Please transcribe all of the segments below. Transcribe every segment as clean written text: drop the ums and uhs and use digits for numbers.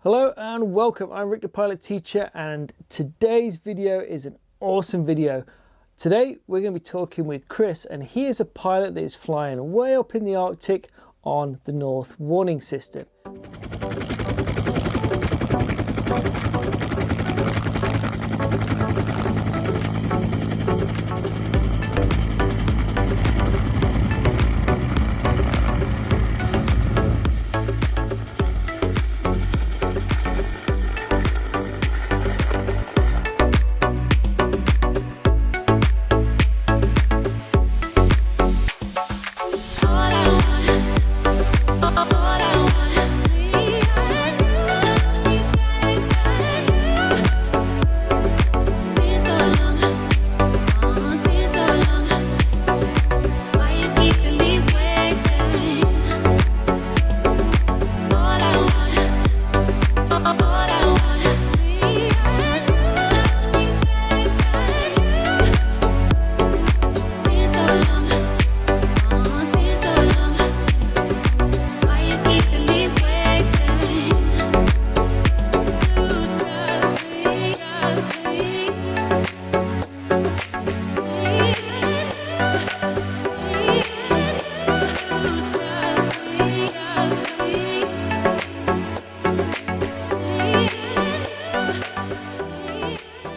Hello and welcome. I'm Rick the Pilot Teacher, and today's video is an awesome video. Today we're going to be talking with Chris, and he is a pilot that is flying way up in the Arctic on the North Warning System.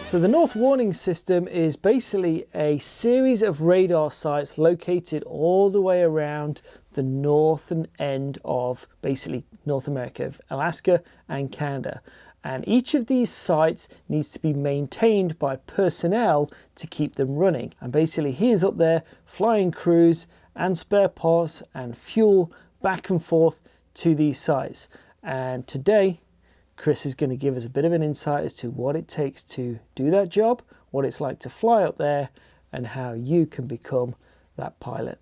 So the North Warning System is basically a series of radar sites located all the way around the northern end of basically North America, Alaska and Canada. And each of these sites needs to be maintained by personnel to keep them running. And basically he is up there flying crews and spare parts and fuel back and forth to these sites. And today Chris is going to give us a bit of an insight as to what it takes to do that job, what it's like to fly up there, and how you can become that pilot.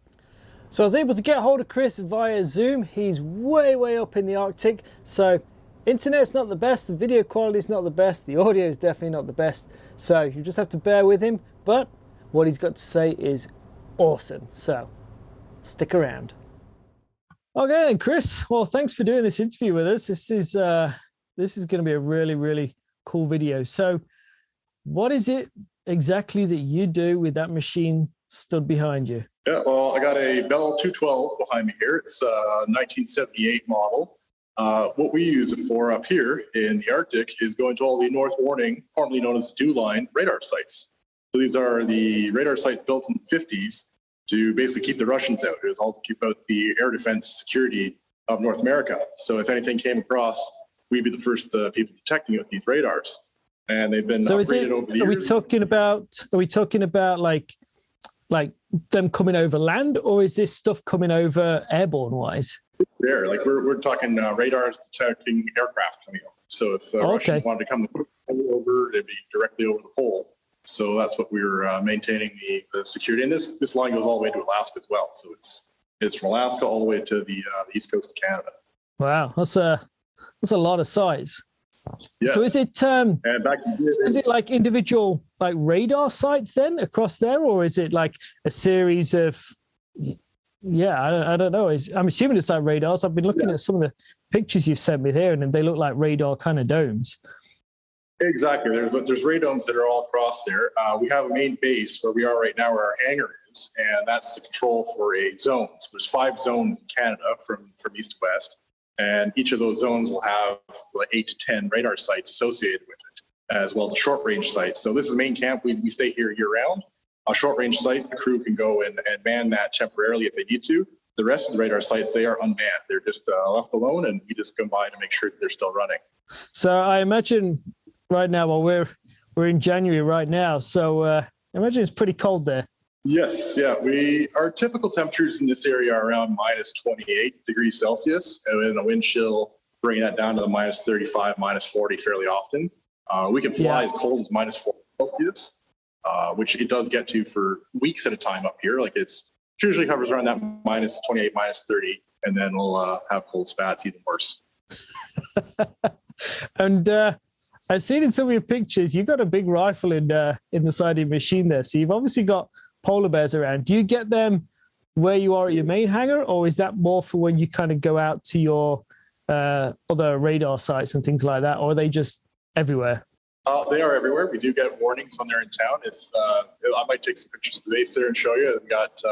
So I was able to get hold of Chris via Zoom. He's way up in the Arctic, so internet's not the best, the video quality is not the best, the audio is definitely not the best, so you just have to bear with him, but what he's got to say is awesome, so stick around. Okay then, Chris, well, thanks for doing this interview with us. This is going to be a really cool video. So what is it exactly that you do with that machine stood behind you? Yeah, well, I got a Bell 212 behind me here. It's a 1978 model. What we use it for up here in the Arctic is going to all the North Warning, formerly known as the Dew Line, radar sites. So these are the radar sites built in the 50s to basically keep the Russians out. It was all to keep out the air defense security of North America. So if anything came across, we'd be the first people detecting it with these radars, and they've been upgraded over the years. Are we talking about like them coming over land, or is this stuff coming over airborne wise? There, like we're talking radars detecting aircraft coming over. So if the Russians wanted to come over, it'd be directly over the pole. So that's what we're maintaining the security. And this line goes all the way to Alaska as well. So it's from Alaska all the way to the east coast of Canada. Wow, that's a lot of sites. Yes. So is it like individual like radar sites then across there, or is it like a series of? Yeah, I don't know. I'm assuming it's like radars. I've been looking at some of the pictures you've sent me here, and they look like radar kind of domes. Exactly. There's radomes that are all across there. We have a main base where we are right now, where our hangar is, and that's the control for a zone. So there's 5 zones in Canada from east to west. And each of those zones will have like 8 to 10 radar sites associated with it, as well as a short-range site. So this is main camp. We stay here year-round. A short-range site, the crew can go and man that temporarily if they need to. The rest of the radar sites, they are unmanned. They're just left alone, and we just come by to make sure that they're still running. So I imagine right now, well, we're in January right now, so I imagine it's pretty cold there. Yes, yeah. Our typical temperatures in this area are around minus 28 degrees Celsius, and with a wind chill bringing that down to the minus 35, minus 40 fairly often. We can fly as cold as minus 4 Celsius, which it does get to for weeks at a time up here. Like it usually hovers around that minus 28, minus 30, and then we'll have cold spats even worse. And I've seen in some of your pictures, you've got a big rifle in the side of your machine there. So you've obviously got polar bears around. Do you get them where you are at your main hangar, or is that more for when you kind of go out to your other radar sites and things like that, or are they just everywhere? They are everywhere. We do get warnings when they're in town. I might take some pictures of the base there and show you. We've got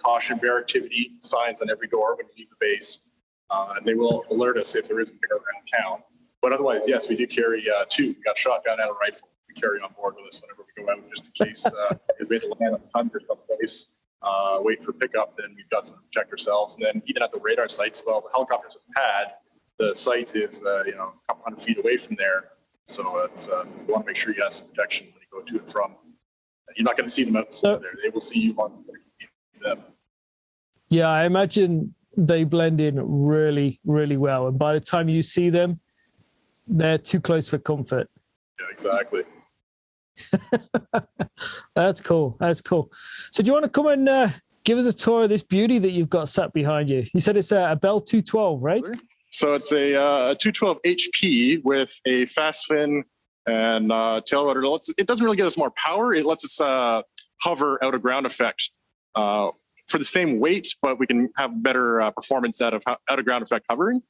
caution, bear activity signs on every door when you leave the base, and they will alert us if there is a bear around town. But otherwise, yes, we do carry two. We've got shotgun and a rifle we carry on board with us whenever we go out, just in case if we had to land on a tundra someplace, wait for pickup, then we've got something to protect ourselves. And then even at the radar sites, well, the helicopters have pad. The site is a couple hundred feet away from there. So it's, you want to make sure you have some protection when you go to and from. You're not going to see them outside there. They will see you on them. Yeah, I imagine they blend in really, really well. And by the time you see them, they're too close for comfort. Yeah, exactly. That's cool. That's cool. So do you want to come and give us a tour of this beauty that you've got sat behind you? You said it's a Bell 212, right? So it's a 212 HP with a fast fin and tail rotor. It doesn't really give us more power. It lets us hover out of ground effect for the same weight, but we can have better performance out of ground effect hovering,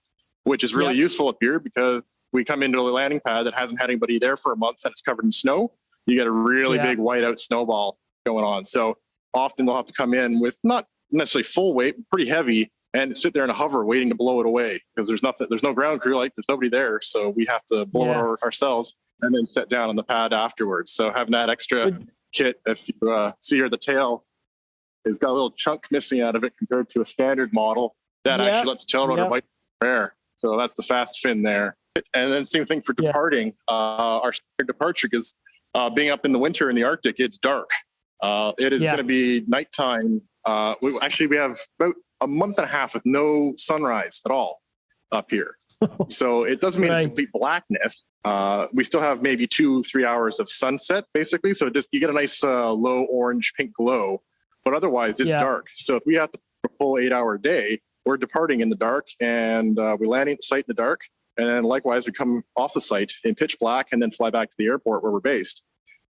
which is really useful up here because we come into a landing pad that hasn't had anybody there for a month and it's covered in snow. You get a really big whiteout snowball going on. So often they'll have to come in with not necessarily full weight, but pretty heavy, and sit there in a hover waiting to blow it away because there's no ground crew, there's nobody there. So we have to blow it ourselves and then set down on the pad afterwards. So having that extra kit, if you see here, the tail has got a little chunk missing out of it compared to a standard model that actually lets the tail rotor bite air. So that's the fast fin there. And then same thing for departing. Our standard departure, because being up in the winter in the Arctic, it's dark. It is going to be nighttime. We have about a month and a half with no sunrise at all up here. So it doesn't mean complete blackness. We still have maybe 2-3 hours of sunset, basically. So you get a nice low orange pink glow, but otherwise it's dark. So if we have to a full 8-hour day, we're departing in the dark and we're landing at the site in the dark. And then likewise, we come off the site in pitch black and then fly back to the airport where we're based.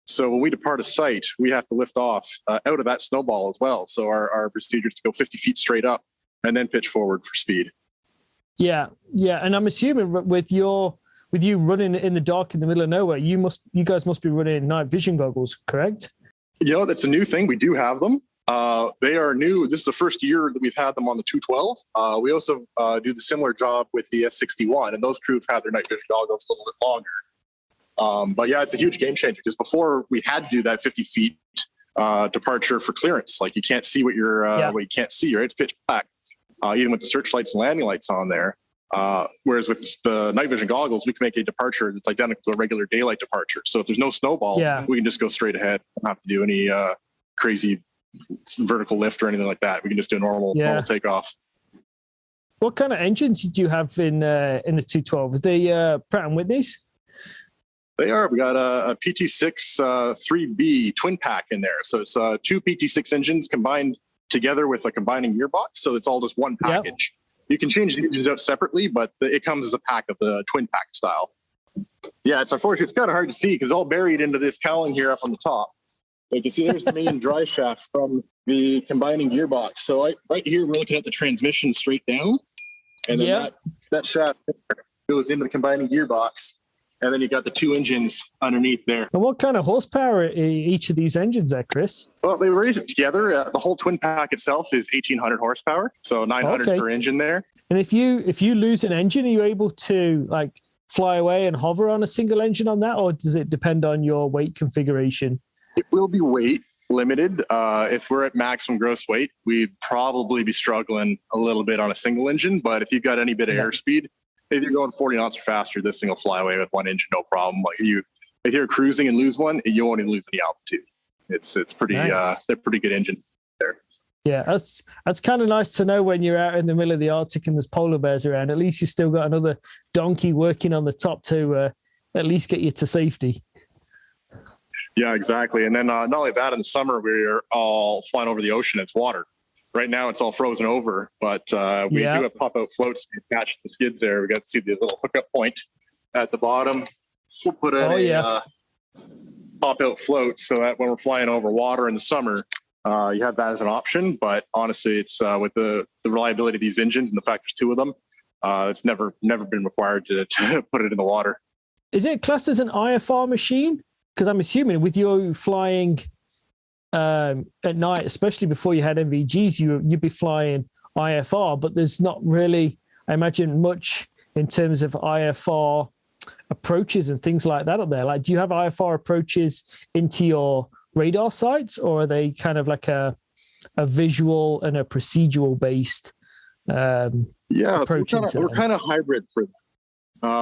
So when we depart a site, we have to lift off out of that snowball as well. So our procedure is to go 50 feet straight up and then pitch forward for speed. Yeah. And I'm assuming with you running in the dark in the middle of nowhere, you guys must be running night vision goggles, correct? That's a new thing. We do have them. They are new. This is the first year that we've had them on the 212. We also do the similar job with the S61, and those crews have their night vision goggles a little bit longer. But it's a huge game changer because before we had to do that 50 feet departure for clearance. Like you can't see what what you can't see, right? It's pitch black, even with the searchlights and landing lights on there. Whereas with the night vision goggles, we can make a departure that's identical to a regular daylight departure. So if there's no snowball, we can just go straight ahead. Don't have to do any crazy vertical lift or anything like that. We can just do a normal takeoff. What kind of engines do you have in the 212? Are they Pratt & Whitney's? They are. We got a PT6 3B twin pack in there. So it's two PT6 engines combined together with a combining gearbox. So it's all just one package. You can change the engines out separately, but it comes as a pack of the twin pack style. Yeah, it's unfortunate. It's kind of hard to see because it's all buried into this cowling here up on the top. But you can see there's the main drive shaft from the combining gearbox. So right here, we're looking at the transmission straight down. And then that shaft goes into the combining gearbox. And then you got the two engines underneath there. And what kind of horsepower are each of these engines at, Chris? Well, they were rated together. The whole twin pack itself is 1,800 horsepower. So 900 per engine there. And if you lose an engine, are you able to fly away and hover on a single engine on that? Or does it depend on your weight configuration? It will be weight limited. If we're at maximum gross weight, we'd probably be struggling a little bit on a single engine. But if you've got any bit of airspeed, if you're going 40 knots or faster, this thing will fly away with one engine, no problem. If you're cruising and lose one, you won't even lose any altitude. It's pretty. They're pretty good engine there. Yeah, that's kind of nice to know when you're out in the middle of the Arctic and there's polar bears around. At least you've still got another donkey working on the top to at least get you to safety. Yeah, exactly. And then not only that, in the summer, we're all flying over the ocean. It's water. Right now, it's all frozen over, but we do have pop-out floats attached to the skids there. We got to see the little hookup point at the bottom. We'll put in a pop-out float so that when we're flying over water in the summer, you have that as an option. But honestly, it's with the reliability of these engines and the fact there's two of them, It's never been required to put it in the water. Is it classed as an IFR machine? Because I'm assuming with you flying at night, especially before you had NVGs, you'd be flying IFR, but there's not really, I imagine, much in terms of IFR approaches and things like that up there. Like, do you have IFR approaches into your radar sites, or are they kind of like a visual and a procedural based approach? We're kind of hybrid for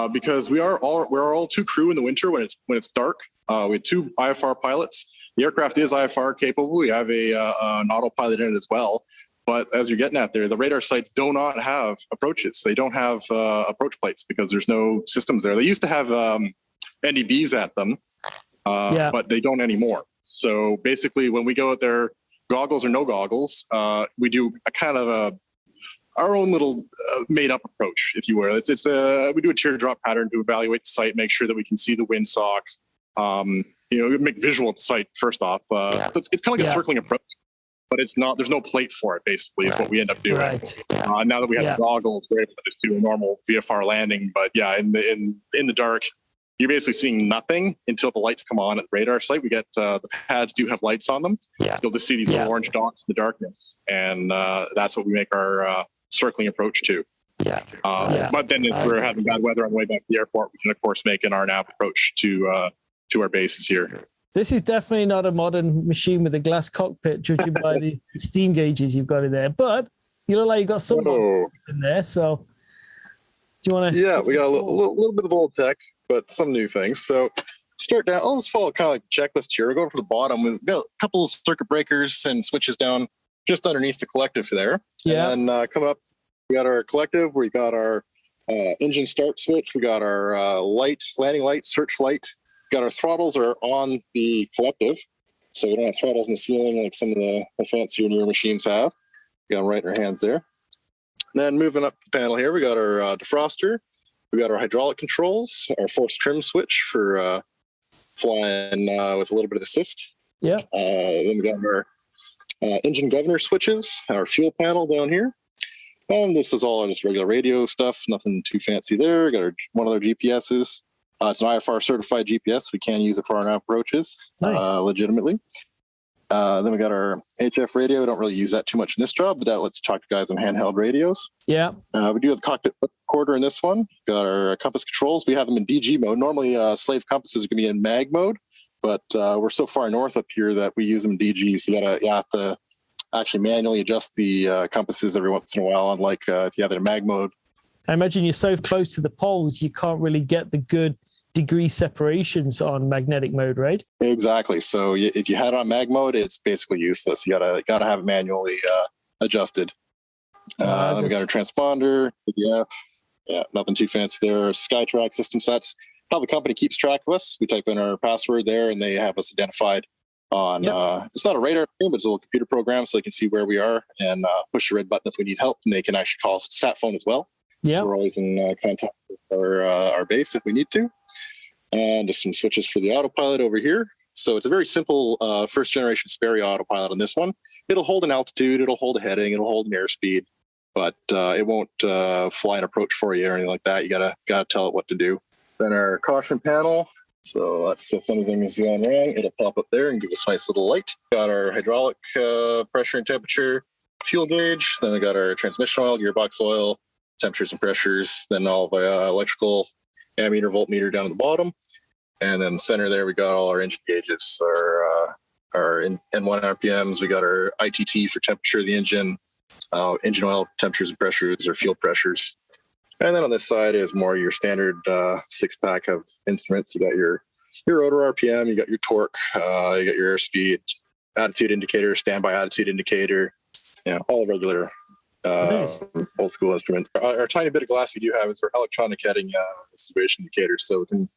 because we're all two crew in the winter when it's dark. We have 2 IFR pilots. The aircraft is IFR capable. We have an autopilot in it as well. But as you're getting at there, the radar sites do not have approaches. They don't have approach plates because there's no systems there. They used to have NDBs at them, but they don't anymore. So basically, when we go out there, goggles or no goggles, we do a kind of our own little made-up approach, if you will. We do a teardrop pattern to evaluate the site, make sure that we can see the windsock. Make visual at the site first off. It's kind of like a circling approach. But it's not. There's no plate for it. Basically, is what we end up doing. Right. Now that we have goggles, we're able to just do a normal VFR landing. But yeah, in the dark, you're basically seeing nothing until the lights come on at the radar site. We get the pads do have lights on them. Yeah. So you'll just see these little orange dots in the darkness, and that's what we make our circling approach to. But then if we're having bad weather on the way back to the airport, we can of course make an RNAV approach to our bases here. This is definitely not a modern machine with a glass cockpit, judging by the steam gauges you've got in there. But you look like you've got some in there. So, do you want to? Yeah, we got a little bit of old tech, but some new things. So, start down. I'll just follow kind of like a checklist here. We'll go from the bottom. We've got a couple of circuit breakers and switches down just underneath the collective there. Yeah. And then coming up, we got our collective. We got our engine start switch. We got our landing light, search light. Got our throttles are on the collective, so we don't have throttles in the ceiling like some of the fancier newer machines have. We got them right in our hands there. Then moving up the panel here, we got our defroster. We got our hydraulic controls, our force trim switch for flying with a little bit of assist. Yeah. Then we got our engine governor switches, our fuel panel down here. And this is all just regular radio stuff, nothing too fancy there. We got one of our GPSs. It's an IFR certified GPS. We can use it for our approaches legitimately. Then we got our HF radio. We don't really use that too much in this job, but that lets you talk to guys on handheld radios. Yeah. We do have the cockpit recorder in this one. Got our compass controls. We have them in DG mode. Normally, slave compasses are going to be in mag mode, but we're so far north up here that we use them in DG. So you have to actually manually adjust the compasses every once in a while, unlike if you have it in mag mode. I imagine you're so close to the poles, you can't really get the good degree separations on magnetic mode, right? Exactly. So if you had it on mag mode, it's basically useless. You gotta have it manually adjusted. Then we got our transponder, PDF. Yeah, nothing too fancy there. SkyTrack system. So that's how the company keeps track of us. We type in our password there, and they have us identified on. It's not a radar thing, but it's a little computer program, so they can see where we are and push the red button if we need help, and they can actually call us a sat phone as well. Yeah. So we're always in contact with our base if we need to. And just some switches for the autopilot over here. So it's a very simple first generation Sperry autopilot on this one. It'll hold an altitude, it'll hold a heading, it'll hold an airspeed, but it won't fly an approach for you or anything like that. You gotta tell it what to do. Then our caution panel. So that's if anything is going wrong, it'll pop up there and give us a nice little light. Got our hydraulic pressure and temperature, fuel gauge. Then we got our transmission oil, gearbox oil, temperatures and pressures. Then all the electrical ammeter, voltmeter down at the bottom. And then center there, we got all our engine gauges, our N1 RPMs. We got our ITT for temperature of the engine, engine oil temperatures and pressures, or fuel pressures. And then on this side is more your standard 6-pack of instruments. You got your rotor RPM, you got your torque, you got your airspeed, attitude indicator, standby attitude indicator, all regular old school instruments. Our tiny bit of glass we do have is for electronic heading situation indicators. So we can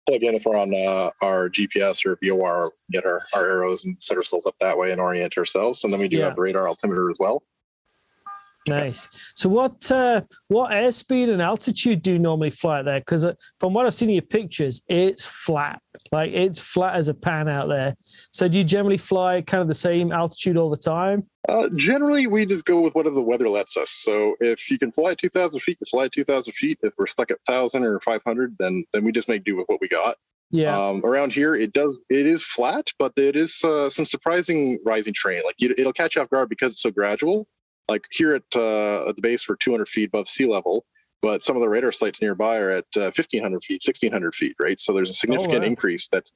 plug in if we're on our GPS or VOR, get our arrows and set ourselves up that way and orient ourselves. And then we do have radar altimeter as well. Nice. So what airspeed and altitude do you normally fly there? Because from what I've seen in your pictures, it's flat. Like it's flat as a pan out there. So do you generally fly kind of the same altitude all the time? Generally, we just go with whatever the weather lets us. So if you can fly at 2,000 feet, you fly at 2,000 feet. If we're stuck at 1,000 or 500, then we just make do with what we got. Yeah. Around here, it is flat, but it is some surprising rising terrain. Like it'll catch you off guard because it's so gradual. Like here at the base, we're 200 feet above sea level, but some of the radar sites nearby are at 1,500 feet, 1,600 feet, right? So there's a significant increase. That's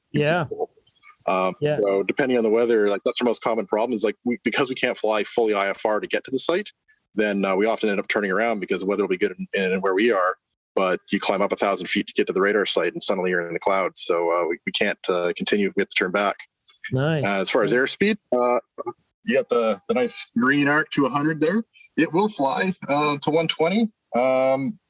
So depending on the weather, like that's our most common problem is like because we can't fly fully IFR to get to the site, then we often end up turning around because the weather will be good in where we are. But you climb up 1,000 feet to get to the radar site, and suddenly you're in the clouds. So we can't continue. We have to turn back. Nice. As far as airspeed, you got the nice green arc to 100 there. It will fly to 120,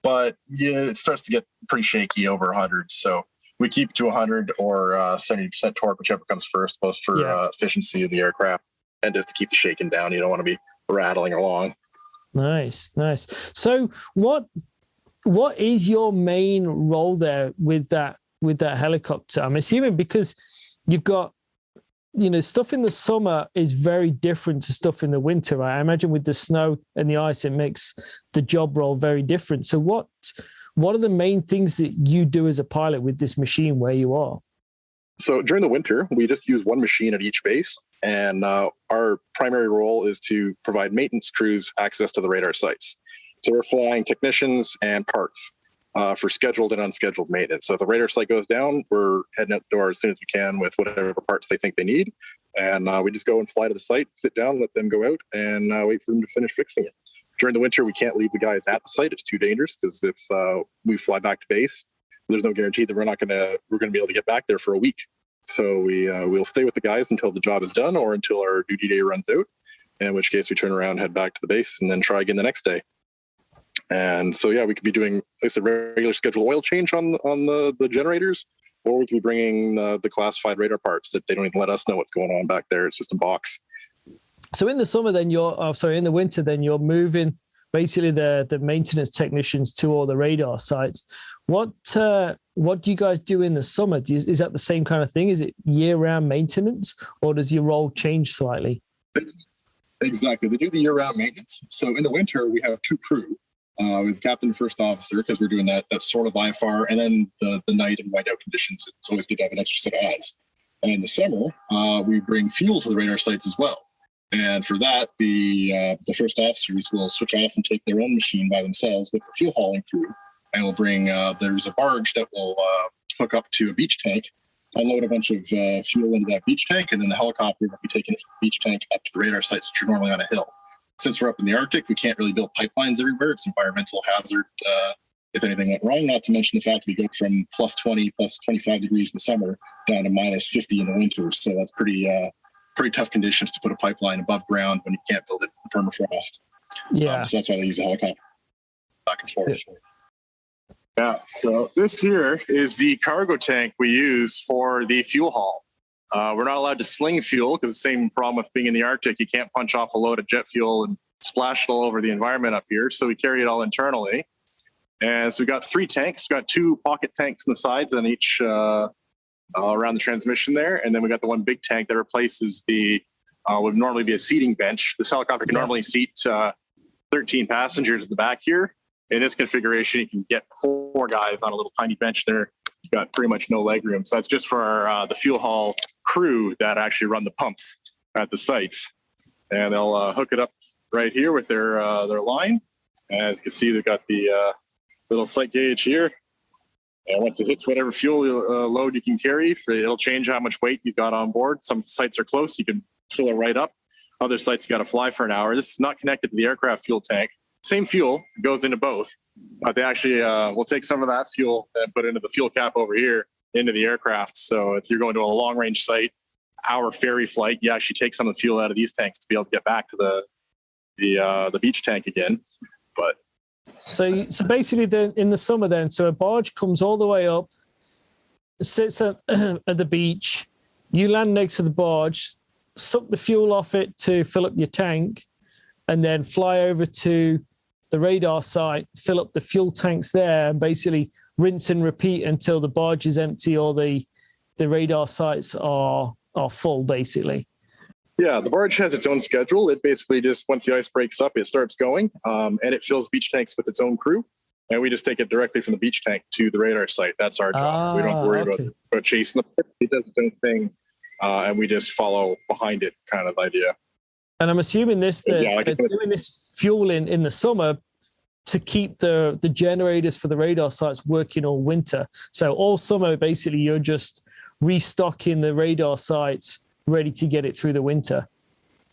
but it starts to get pretty shaky over 100. So we keep to 100 or 70% torque, whichever comes first, both for efficiency of the aircraft and just to keep the shaking down. You don't want to be rattling along. Nice. So what is your main role there with that helicopter? I'm assuming because you've got, stuff in the summer is very different to stuff in the winter, right? I imagine with the snow and the ice, it makes the job role very different. So what are the main things that you do as a pilot with this machine where you are? So during the winter, we just use one machine at each base. And our primary role is to provide maintenance crews access to the radar sites. So we're flying technicians and parts for scheduled and unscheduled maintenance. So if the radar site goes down, we're heading out the door as soon as we can with whatever parts they think they need. And we just go and fly to the site, sit down, let them go out, and wait for them to finish fixing it. During the winter, we can't leave the guys at the site. It's too dangerous because if we fly back to base, there's no guarantee that we're going to be able to get back there for a week. So we'll stay with the guys until the job is done or until our duty day runs out, in which case we turn around, head back to the base, and then try again the next day. And so, we could be doing, like I said, regular scheduled oil change on the generators, or we could be bringing the classified radar parts that they don't even let us know what's going on back there. It's just a box. So in the summer, then in the winter, then you're moving basically the maintenance technicians to all the radar sites. What do you guys do in the summer? Is that the same kind of thing? Is it year-round maintenance, or does your role change slightly? Exactly. They do the year-round maintenance. So in the winter, we have two crew. With the captain and first officer, because we're doing that sort of IFR, and then the night and whiteout conditions. It's always good to have an extra set of eyes. And in the summer, we bring fuel to the radar sites as well. And for that, the first officers will switch off and take their own machine by themselves with the fuel hauling crew, and we'll bring. There's a barge that will hook up to a beach tank, unload a bunch of fuel into that beach tank, and then the helicopter will be taking it from the beach tank up to the radar sites, which are normally on a hill. Since we're up in the Arctic, we can't really build pipelines everywhere. It's environmental hazard if anything went wrong, not to mention the fact that we go from plus 20, plus 25 degrees in the summer down to minus 50 in the winter. So that's pretty tough conditions to put a pipeline above ground when you can't build it in permafrost. Yeah. So that's why they use the helicopter back and forth. Yeah. So this here is the cargo tank we use for the fuel haul. We're not allowed to sling fuel because the same problem with being in the Arctic. You can't punch off a load of jet fuel and splash it all over the environment up here. So we carry it all internally. And so we got 3 tanks. We got 2 pocket tanks on the sides on each around the transmission there. And then we got the one big tank that replaces would normally be a seating bench. This helicopter can normally seat 13 passengers at the back here. In this configuration, you can get 4 guys on a little tiny bench there. You've got pretty much no leg room. So that's just for the fuel haul crew that actually run the pumps at the sites. And they'll hook it up right here with their line. And as you can see, they've got the little sight gauge here. And once it hits whatever fuel load you can carry, it'll change how much weight you've got on board. Some sites are close, you can fill it right up. Other sites, you got to fly for an hour. This is not connected to the aircraft fuel tank. Same fuel goes into both. But they actually will take some of that fuel and put into the fuel cap over here into the aircraft. So if you're going to a long range site, hour ferry flight, you actually take some of the fuel out of these tanks to be able to get back to the beach tank again. But so basically, then in the summer, then so a barge comes all the way up, sits at the beach. You land next to the barge, suck the fuel off it to fill up your tank, and then fly over to the radar site, fill up the fuel tanks there, and basically rinse and repeat until the barge is empty or the radar sites are full, basically. Yeah, the barge has its own schedule. It basically just, once the ice breaks up, it starts going, and it fills beach tanks with its own crew. And we just take it directly from the beach tank to the radar site. That's our job. So we don't have to worry about chasing the pit. It does its own thing, and we just follow behind it, kind of idea. And I'm assuming they're doing this fuel in the summer to keep the generators for the radar sites working all winter. So all summer, basically, you're just restocking the radar sites, ready to get it through the winter.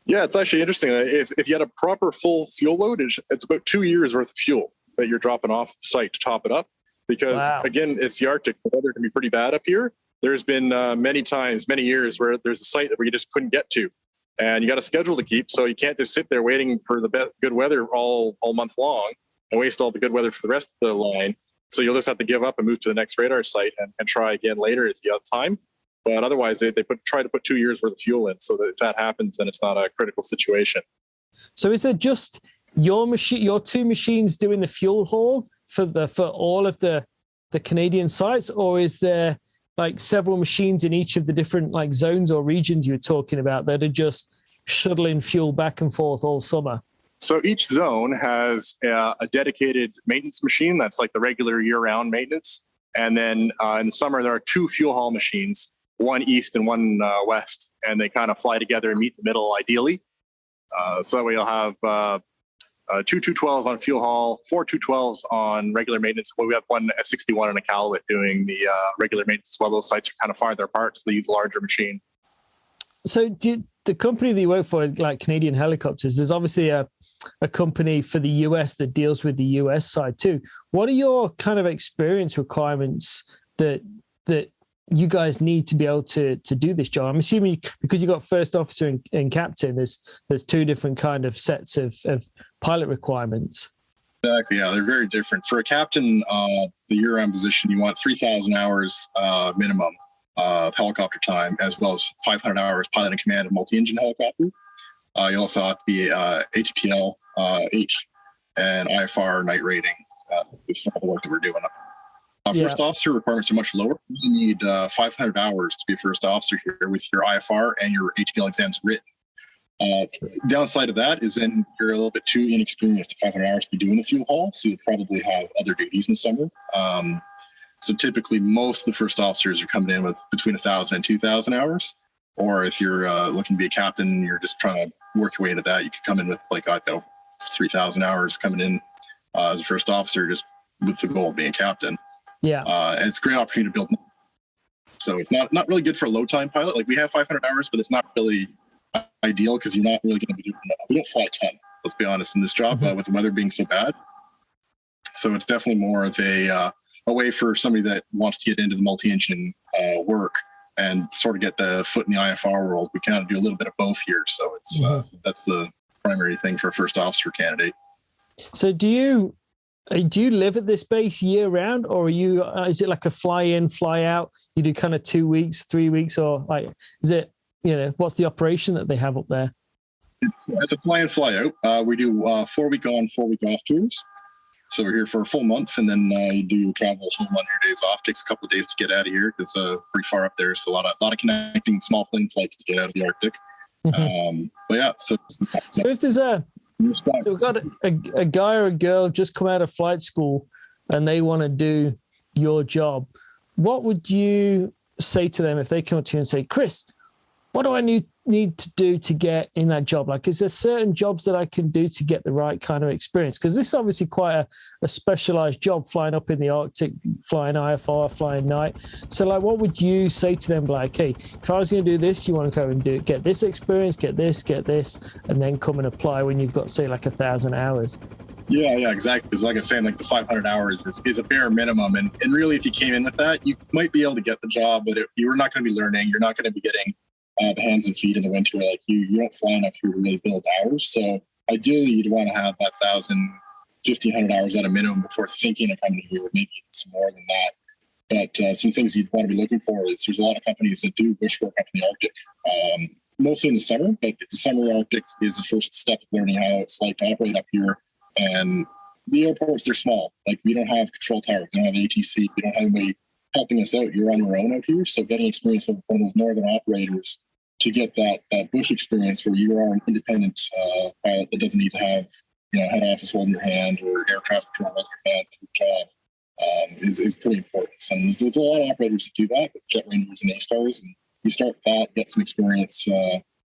Yeah, it's actually interesting. If you had a proper full fuel load, it's about 2 years worth of fuel that you're dropping off the site to top it up. Because, again, it's the Arctic. The weather can be pretty bad up here. There's been many years where there's a site that we just couldn't get to. And you got a schedule to keep, so you can't just sit there waiting for the good weather all month long and waste all the good weather for the rest of the line. So you'll just have to give up and move to the next radar site and try again later if you have time. But otherwise, they try to put 2 years worth of fuel in, so that if that happens, then it's not a critical situation. So is it just your two machines doing the fuel haul for all of the Canadian sites, or is there like several machines in each of the different like zones or regions you were talking about that are just shuttling fuel back and forth all summer? So each zone has a dedicated maintenance machine that's like the regular year-round maintenance. And then in the summer, there are two fuel haul machines, one east and one west, and they kind of fly together and meet in the middle ideally. So that way you'll have two 212s on fuel haul, four 212s on regular maintenance. Well, we have one S61 and a Calvet doing the regular maintenance as well. Those sites are kind of farther apart, so they use a larger machine. So the company that you work for, like Canadian Helicopters, there's obviously a company for the US that deals with the US side too. What are your kind of experience requirements that you guys need to be able to do this job? I'm assuming because you got first officer and captain, there's two different kind of sets of pilot requirements. Exactly. Yeah, they're very different. For a captain, the year-round position, you want 3,000 hours minimum of helicopter time, as well as 500 hours pilot and command of multi-engine helicopter. You also have to be HPL, H, and IFR night rating with some of the work that we're doing. First officer requirements are much lower. You need 500 hours to be a first officer here with your IFR and your HPL exams written. Downside of that is then you're a little bit too inexperienced to 500 hours to be doing the fuel haul, so you'll probably have other duties in the summer. So typically most of the first officers are coming in with between 1,000 and 2,000 hours. Or if you're looking to be a captain, you're just trying to work your way into that, you could come in with 3,000 hours coming in as a first officer, just with the goal of being a captain. Yeah. And it's a great opportunity to build. So it's not really good for a low time pilot. Like we have 500 hours, but it's not really ideal because you're not really going to be doing that. We don't fly a ton, let's be honest, in this job with the weather being so bad. So it's definitely more of a way for somebody that wants to get into the multi-engine work and sort of get the foot in the IFR world. We kind of do a little bit of both here. So it's that's the primary thing for a first officer candidate. So do you live at this base year round, or is it like a fly in, fly out? You do kind of 2 weeks, 3 weeks, or like, is it, what's the operation that they have up there? It's a fly in, fly out. We do 4 week on, 4 week off tours. So we're here for a full month, and then you do your travels home on your days off. Takes a couple of days to get out of here because pretty far up there. So a lot of connecting small plane flights to get out of the Arctic. But yeah, so if there's we've got a guy or a girl just come out of flight school and they want to do your job, what would you say to them if they come up to you and say, Chris, what do I need to do to get in that job? Like, is there certain jobs that I can do to get the right kind of experience? Because this is obviously quite a specialized job, flying up in the Arctic, flying IFR, flying night. So like, what would you say to them? Like, hey, if I was going to do this, you want to go and get this experience, get this, and then come and apply when you've got, say, like 1,000 hours. Yeah, exactly. Because like I was saying, like the 500 hours is a bare minimum. And really, if you came in with that, you might be able to get the job, but you're not going to be learning. You're not going to be getting the hands and feet in the winter. Like you don't fly enough here to really build hours. So ideally, you'd want to have that 1,000, 1,500 hours at a minimum before thinking of coming here, maybe some more than that. But some things you'd want to be looking for is there's a lot of companies that do bushwork up in the Arctic. mostly in the summer, but the summer Arctic is the first step of learning how it's like to operate up here. And the airports, they're small. Like, we don't have control tower, we don't have ATC, we don't have anybody helping us out. You're on your own out here. So getting experience with one of those northern operators to get that bush experience where you are an independent pilot that doesn't need to have, head office holding your hand or air traffic control holding your hand for the job is pretty important. And there's a lot of operators that do that with Jet Rangers and A-Stars. And you start with that, get some experience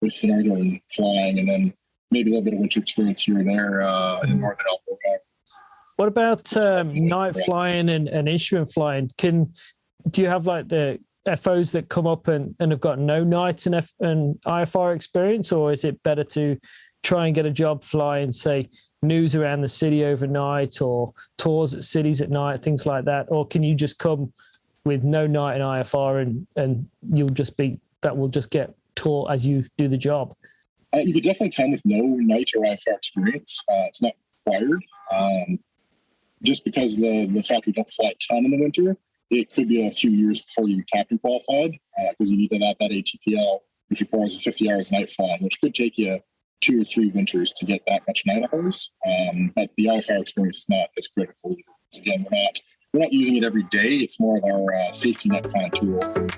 with the northern flying, and then maybe a little bit of winter experience here and there in northern Alberta. What about night flying and instrument flying? Do you have like the FOs that come up and have got no night and IFR experience, or is it better to try and get a job flying, say, news around the city overnight or tours at cities at night, things like that? Or can you just come with no night and IFR and that will just get taught as you do the job? You could definitely come with no night or IFR experience. It's not required. Just because the fact we don't fly a ton in the winter, it could be a few years before you captain qualified, because you need to have that ATPL, which requires 50 hours night flying, which could take you 2 or 3 winters to get that much night hours. But the IFR experience is not as critical either. So again, we're not using it every day. It's more of our safety net kind of tool.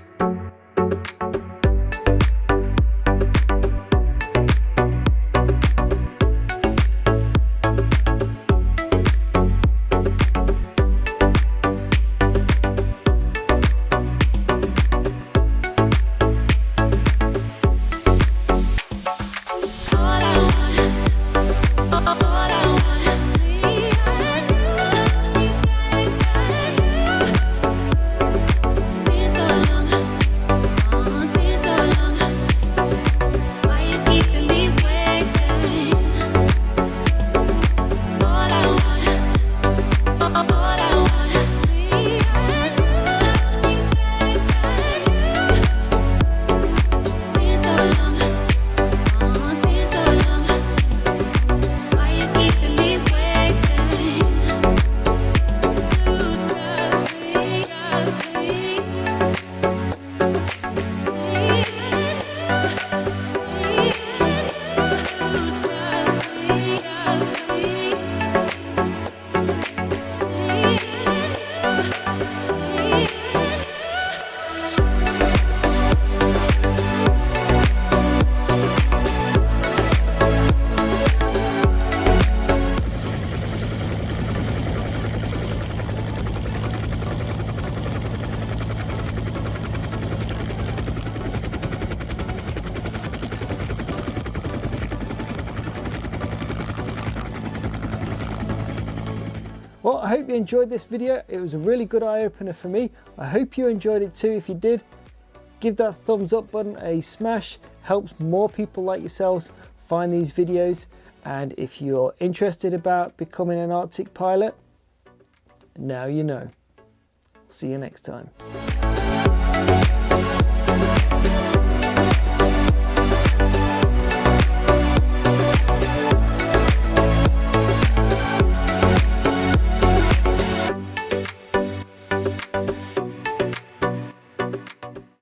Well, I hope you enjoyed this video. It was a really good eye-opener for me. I hope you enjoyed it too. If you did, give that thumbs up button a smash. Helps more people like yourselves find these videos. And if you're interested about becoming an Arctic pilot, now you know. See you next time.